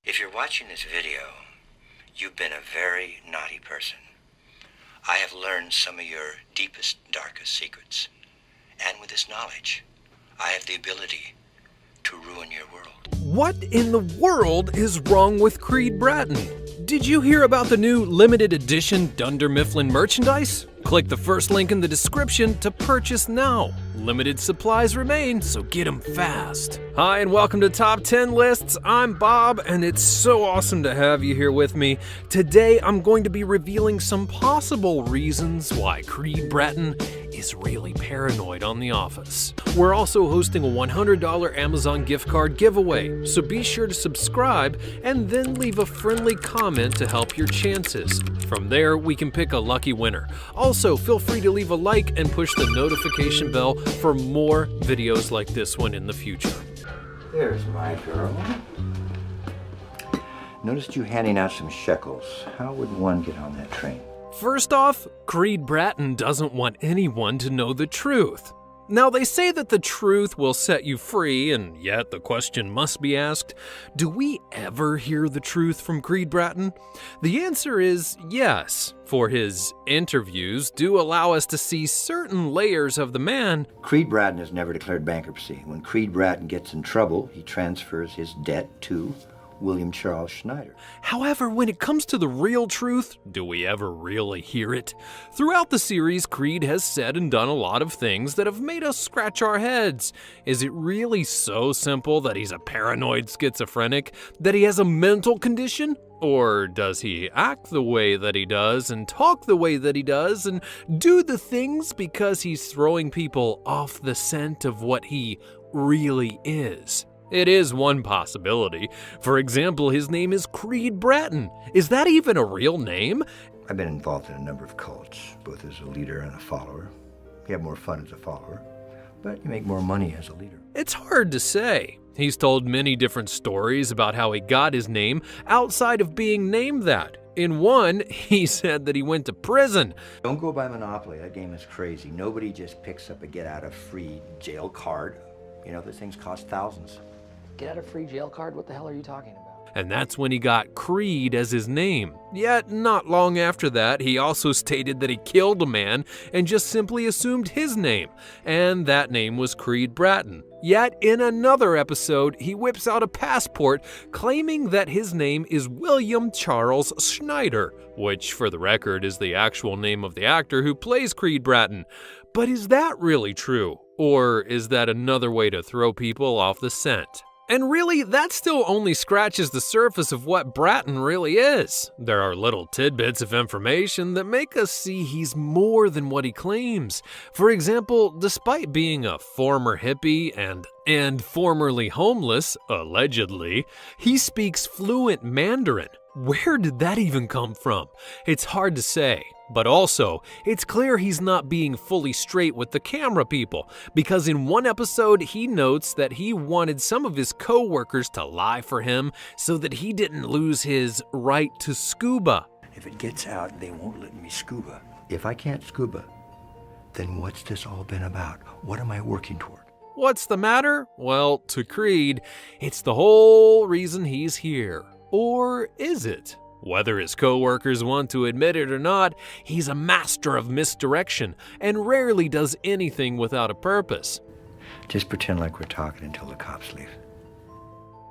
If you're watching this video, you've been a very naughty person. I have learned some of your deepest, darkest secrets. And with this knowledge, I have the ability to ruin your world. What in the world is wrong with Creed Bratton? Did you hear about the new limited edition Dunder Mifflin merchandise? Click the first link in the description to purchase now. Limited supplies remain, so get them fast. Hi, and welcome to Top 10 Lists. I'm Bob, and it's so awesome to have you here with me. Today, I'm going to be revealing some possible reasons why Creed Bratton is really paranoid on The Office. We're also hosting a $100 Amazon gift card giveaway, so be sure to subscribe and then leave a friendly comment to help your chances. From there, we can pick a lucky winner. Also, feel free to leave a like and push the notification bell for more videos like this one in the future. There's my girl. Noticed you handing out some shekels. How would one get on that train? First off, Creed Bratton doesn't want anyone to know the truth. Now, they say that the truth will set you free, and yet the question must be asked, do we ever hear the truth from Creed Bratton? The answer is yes, for his interviews do allow us to see certain layers of the man. Creed Bratton has never declared bankruptcy. When Creed Bratton gets in trouble, he transfers his debt to William Charles Schneider. However, when it comes to the real truth, do we ever really hear it? Throughout the series, Creed has said and done a lot of things that have made us scratch our heads. Is it really so simple that he's a paranoid schizophrenic? That he has a mental condition? Or does he act the way that he does and talk the way that he does and do the things because he's throwing people off the scent of what he really is? It is one possibility. For example, his name is Creed Bratton. Is that even a real name? I've been involved in a number of cults, both as a leader and a follower. You have more fun as a follower, but you make more money as a leader. It's hard to say. He's told many different stories about how he got his name outside of being named that. In one, he said that he went to prison. Don't go by Monopoly. That game is crazy. Nobody just picks up a get-out-of-free jail card. You know, those things cost thousands. Get out of free jail card? What the hell are you talking about? And that's when he got Creed as his name. Yet, not long after that, he also stated that he killed a man and just simply assumed his name, and that name was Creed Bratton. Yet, in another episode, he whips out a passport claiming that his name is William Charles Schneider, which, for the record, is the actual name of the actor who plays Creed Bratton. But is that really true? Or is that another way to throw people off the scent? And really, that still only scratches the surface of what Bratton really is. There are little tidbits of information that make us see he's more than what he claims. For example, despite being a former hippie and formerly homeless, allegedly, he speaks fluent Mandarin. Where did that even come from? It's hard to say. But also, it's clear he's not being fully straight with the camera people, because in one episode he notes that he wanted some of his co-workers to lie for him so that he didn't lose his right to scuba. If it gets out, they won't let me scuba. If I can't scuba, then what's this all been about? What am I working toward? What's the matter? Well, to Creed, it's the whole reason he's here. Or is it? Whether his co-workers want to admit it or not, he's a master of misdirection and rarely does anything without a purpose. Just pretend like we're talking until the cops leave.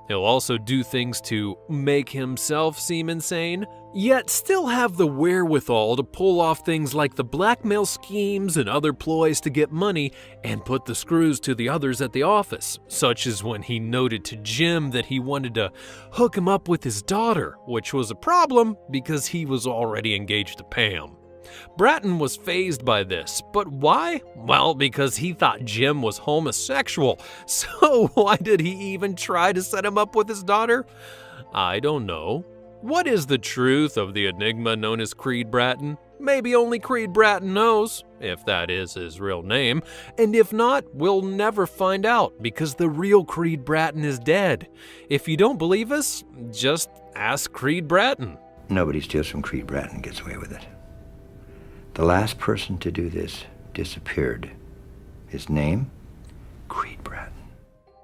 He'll also do things to make himself seem insane, yet still have the wherewithal to pull off things like the blackmail schemes and other ploys to get money and put the screws to the others at the office, such as when he noted to Jim that he wanted to hook him up with his daughter, which was a problem because he was already engaged to Pam. Bratton was fazed by this, but why? Well, because he thought Jim was homosexual, so why did he even try to set him up with his daughter? I don't know. What is the truth of the enigma known as Creed Bratton? Maybe only Creed Bratton knows, if that is his real name, and if not, we'll never find out because the real Creed Bratton is dead. If you don't believe us, just ask Creed Bratton. Nobody steals from Creed Bratton and gets away with it. The last person to do this disappeared. His name? Creed Bratton.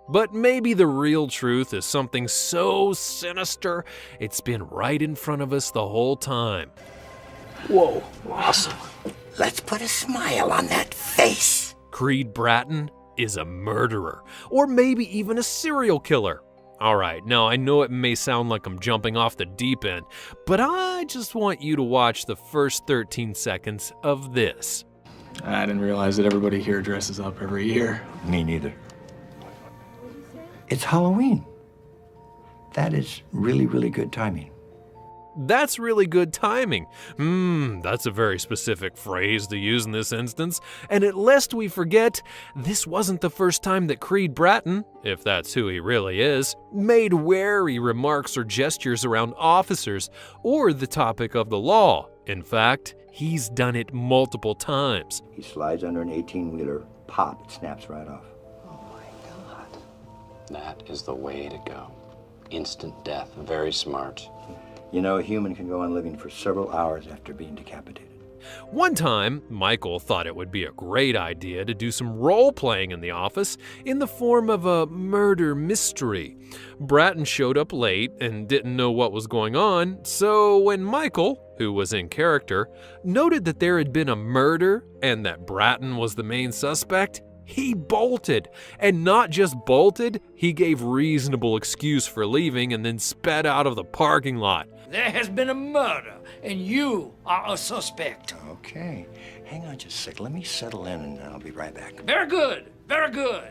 But maybe the real truth is something so sinister, it's been right in front of us the whole time. Whoa, awesome. Let's put a smile on that face. Creed Bratton is a murderer, or maybe even a serial killer. Alright, now I know it may sound like I'm jumping off the deep end, but I just want you to watch the first 13 seconds of this. I didn't realize that everybody here dresses up every year. Me neither. It's Halloween. That is really, really good timing. That's really good timing. That's a very specific phrase to use in this instance. And lest we forget, this wasn't the first time that Creed Bratton, if that's who he really is, made wary remarks or gestures around officers or the topic of the law. In fact, he's done it multiple times. He slides under an 18-wheeler, pop, it snaps right off. That is the way to go. Instant death. Very smart. You know, a human can go on living for several hours after being decapitated. One time, Michael thought it would be a great idea to do some role-playing in the office in the form of a murder mystery. Bratton showed up late and didn't know what was going on, so when Michael, who was in character, noted that there had been a murder and that Bratton was the main suspect, he bolted. And not just bolted, he gave reasonable excuse for leaving and then sped out of the parking lot. There has been a murder, and you are a suspect. Okay, hang on just a sec. Let me settle in and I'll be right back. Very good, very good.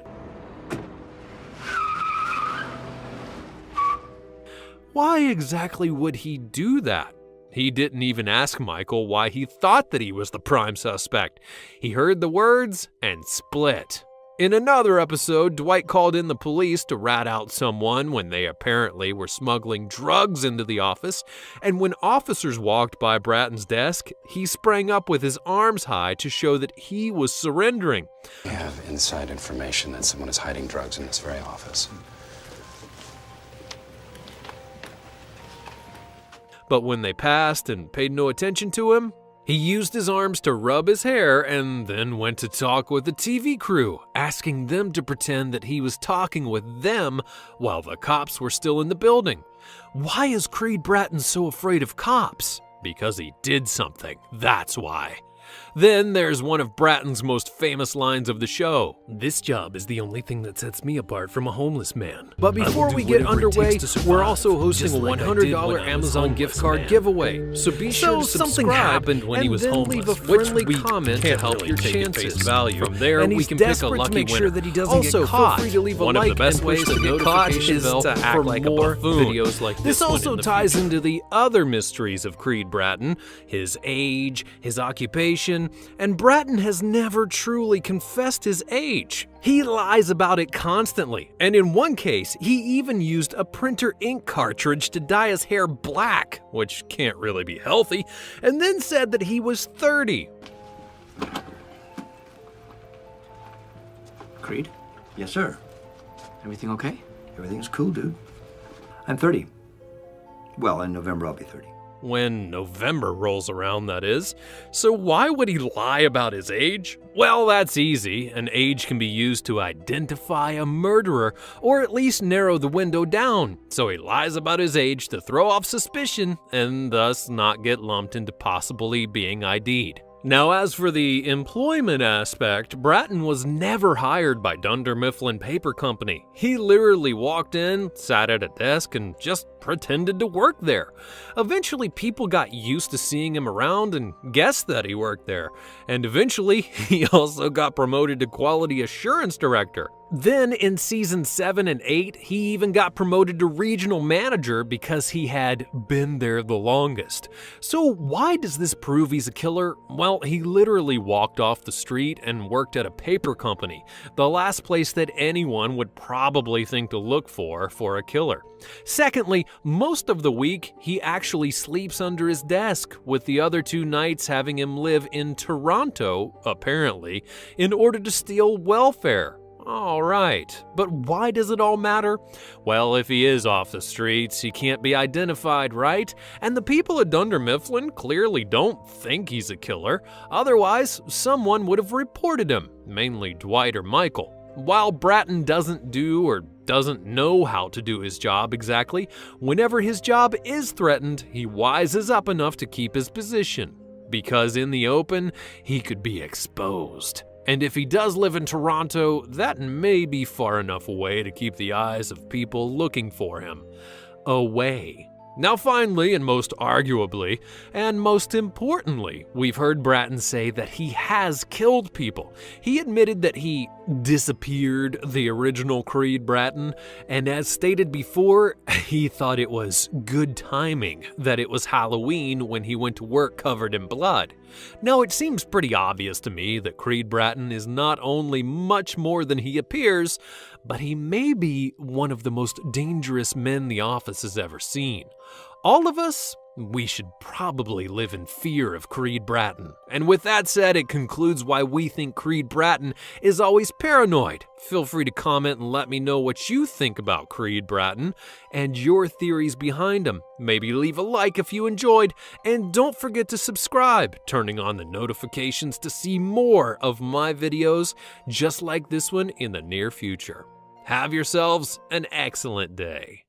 Why exactly would he do that? He didn't even ask Michael why he thought that he was the prime suspect. He heard the words and split. In another episode, Dwight called in the police to rat out someone when they apparently were smuggling drugs into the office, and when officers walked by Bratton's desk, he sprang up with his arms high to show that he was surrendering. We have inside information that someone is hiding drugs in this very office. But when they passed and paid no attention to him, he used his arms to rub his hair and then went to talk with the TV crew, asking them to pretend that he was talking with them while the cops were still in the building. Why is Creed Bratton so afraid of cops? Because he did something, that's why. Then there's one of Bratton's most famous lines of the show. This job is the only thing that sets me apart from a homeless man. But before we get underway, we're also hosting a $100 Amazon gift card giveaway. So be sure to subscribe something happened when he was homeless, leave a friendly comment to help your chances. From there, we can pick a lucky winner. That he doesn't get caught. Feel free to leave a one of the best ways to get caught is to act like a buffoon. Videos like this also ties into the other mysteries of Creed Bratton, his age, his occupation, and Bratton has never truly confessed his age. He lies about it constantly, and in one case, he even used a printer ink cartridge to dye his hair black, which can't really be healthy, and then said that he was 30. Creed, Yes, sir. everything okay? Everything's cool, dude. I'm 30. Well, in November I'll be 30. When November rolls around, that is. So why would he lie about his age? Well, that's easy. An age can be used to identify a murderer, or at least narrow the window down. So he lies about his age to throw off suspicion, and thus not get lumped into possibly being ID'd. Now, as for the employment aspect, Bratton was never hired by Dunder Mifflin Paper Company. He literally walked in, sat at a desk, and just pretended to work there. Eventually, people got used to seeing him around and guessed that he worked there. And eventually, he also got promoted to Quality Assurance Director. Then in season 7 and 8, he even got promoted to regional manager because he had been there the longest. So why does this prove he's a killer? Well, he literally walked off the street and worked at a paper company, the last place that anyone would probably think to look for a killer. Secondly, most of the week, he actually sleeps under his desk, with the other 2 nights having him live in Toronto, apparently, in order to steal welfare. All right, but why does it all matter? Well, if he is off the streets, he can't be identified, right? And the people at Dunder Mifflin clearly don't think he's a killer. Otherwise, someone would have reported him, mainly Dwight or Michael. While Bratton doesn't do or doesn't know how to do his job exactly, whenever his job is threatened, he wises up enough to keep his position. Because in the open, he could be exposed. And if he does live in Toronto, that may be far enough away to keep the eyes of people looking for him away. Now finally, and most arguably, and most importantly, we've heard Bratton say that he has killed people. He admitted that he disappeared the original Creed Bratton, and as stated before, he thought it was good timing that it was Halloween when he went to work covered in blood. Now it seems pretty obvious to me that Creed Bratton is not only much more than he appears, but he may be one of the most dangerous men the office has ever seen. All of us, we should probably live in fear of Creed Bratton. And with that said, it concludes why we think Creed Bratton is always paranoid. Feel free to comment and let me know what you think about Creed Bratton and your theories behind him. Maybe leave a like if you enjoyed, and don't forget to subscribe, turning on the notifications to see more of my videos just like this one in the near future. Have yourselves an excellent day.